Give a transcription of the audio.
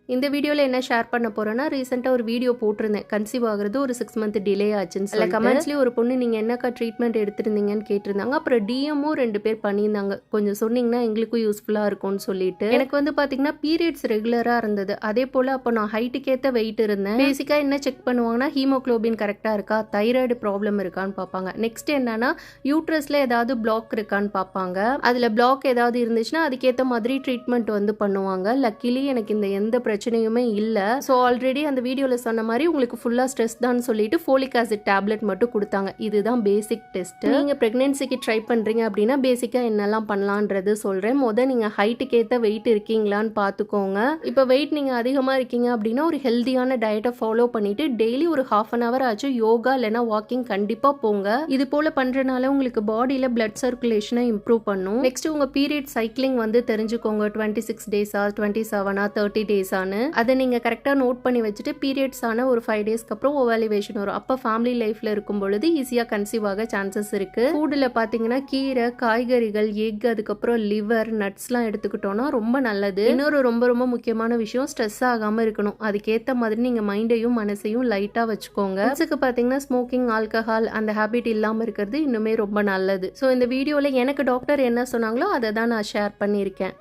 இந்த வீடியோல என்ன ஷேர் பண்ண போறேன்னா, ரீசெண்டா ஒரு வீடியோ போட்டிருந்தேன். கன்சீவ் ஆகுறது ஒரு 6 மந்த் டிலே ஆச்சுன்னு சொல்லி. கமெண்ட்ஸ்லயே ஒரு பொண்ணு நீங்க என்னக்கா ட்ரீட்மெண்ட் எடுத்திருந்தீங்கன்னு கேட்டிருந்தாங்க. அப்புறம் டிஎம்மும் 2 பேர் பண்ணியிருந்தாங்க. கொஞ்சம் சொன்னீங்கன்னா எங்களுக்கும் யூஸ்ஃபுல்லா இருக்கும்னு சொல்லிட்டு. எனக்கு வந்து பாத்தீங்கன்னா பீரியட்ஸ் ரெகுலரா இருந்தது. அதே போல அப்போ நான் ஹைட்டுக்கு ஏத்த வெயிட் இருந்தேன். பேசிக்கா என்ன செக் பண்ணுவாங்கன்னா ஹீமோகுளோபின் கரெக்டா இருக்கா, தைராய்டு ப்ராப்ளம் இருக்கான்னு பார்ப்பாங்க. நெக்ஸ்ட் என்னன்னா யூட்ரஸ்ல ஏதாவது பிளாக் இருக்கான்னு பார்ப்பாங்க. அதுல பிளாக் ஏதாவது இருந்துச்சுன்னா அதுக்கேற்ற மாதிரி ட்ரீட்மெண்ட் வந்து பண்ணுவாங்க. லக்கிலி எனக்கு இந்த எந்த பிரச்சனையுமே இல்ல. ஸோ ஆல்ரெடி அந்த வீடியோல சொன்ன மாதிரி உங்களுக்கு ஃபுல்லா ஸ்ட்ரெஸ் தான் சொல்லிட்டு ஃபோலிக் ஆசிட் டேப்லெட் மட்டும் கொடுத்தாங்க. இதுதான் பேசிக் டெஸ்ட். நீங்க பிரெக்னன்சிக்கு ட்ரை பண்றீங்க அப்படின்னா பேசிக்கா என்னெல்லாம் பண்ணலான்றது சொல்றேன். நீங்க ஹைட்டுக்கு ஏத்த வெயிட் இருக்கீங்களான்னு பார்த்துக்கோங்க. இப்போ வெயிட் நீங்க அதிகமா இருக்கீங்க அப்படின்னா ஒரு ஹெல்தியான டயட்டை ஃபாலோ பண்ணிட்டு டெய்லி ஒரு ½ அன் அவர் ஆச்சு யோகா இல்லைன்னா வாக்கிங் கண்டிப்பா போங்க. இது போல பண்றதுனால உங்களுக்கு பாடியில பிளட் சர்க்குலேஷனை இம்ப்ரூவ் பண்ணும். நெக்ஸ்ட் உங்க பீரியட் சைக்கிளிங் வந்து தெரிஞ்சுக்கோங்க. 26 டேஸா 27 30 டேஸா அதை நீங்க கரெக்டா நோட் பண்ணி வச்சுட்டு பீரியட்ஸ் ஆன ஒரு 5 டேஸ்க்கு அப்புறம் ஓவாலுவேஷன் வரும். அப்ப ஃபேமிலி லைஃப்ல இருக்கும் பொழுது ஈஸியா கன்சீவ் ஆக சான்சஸ் இருக்கு. ஃபுட்ல பாத்தீங்கன்னா கீரை, காய்கறிகள், எக், அதுக்கப்புறம் லிவர், நட்ஸ்லாம் எடுத்துக்கிட்டோம்னா ரொம்ப நல்லது. இன்னொரு ரொம்ப ரொம்ப முக்கியமான விஷயம், ஸ்ட்ரெஸ் ஆகாம இருக்கணும். அதுக்கேத்த மாதிரி நீங்க மைண்டையும் மனசையும் லைட்டா வச்சுக்கோங்க. அதுக்கு பாத்தீங்கன்னா ஸ்மோக்கிங், ஆல்கஹால் அந்த ஹேபிட் இல்லாம இருக்கிறது இன்னுமே ரொம்ப நல்லது. ஸோ இந்த வீடியோல எனக்கு டாக்டர் என்ன சொன்னாங்களோ அதை தான் நான் ஷேர் பண்ணியிருக்கேன்.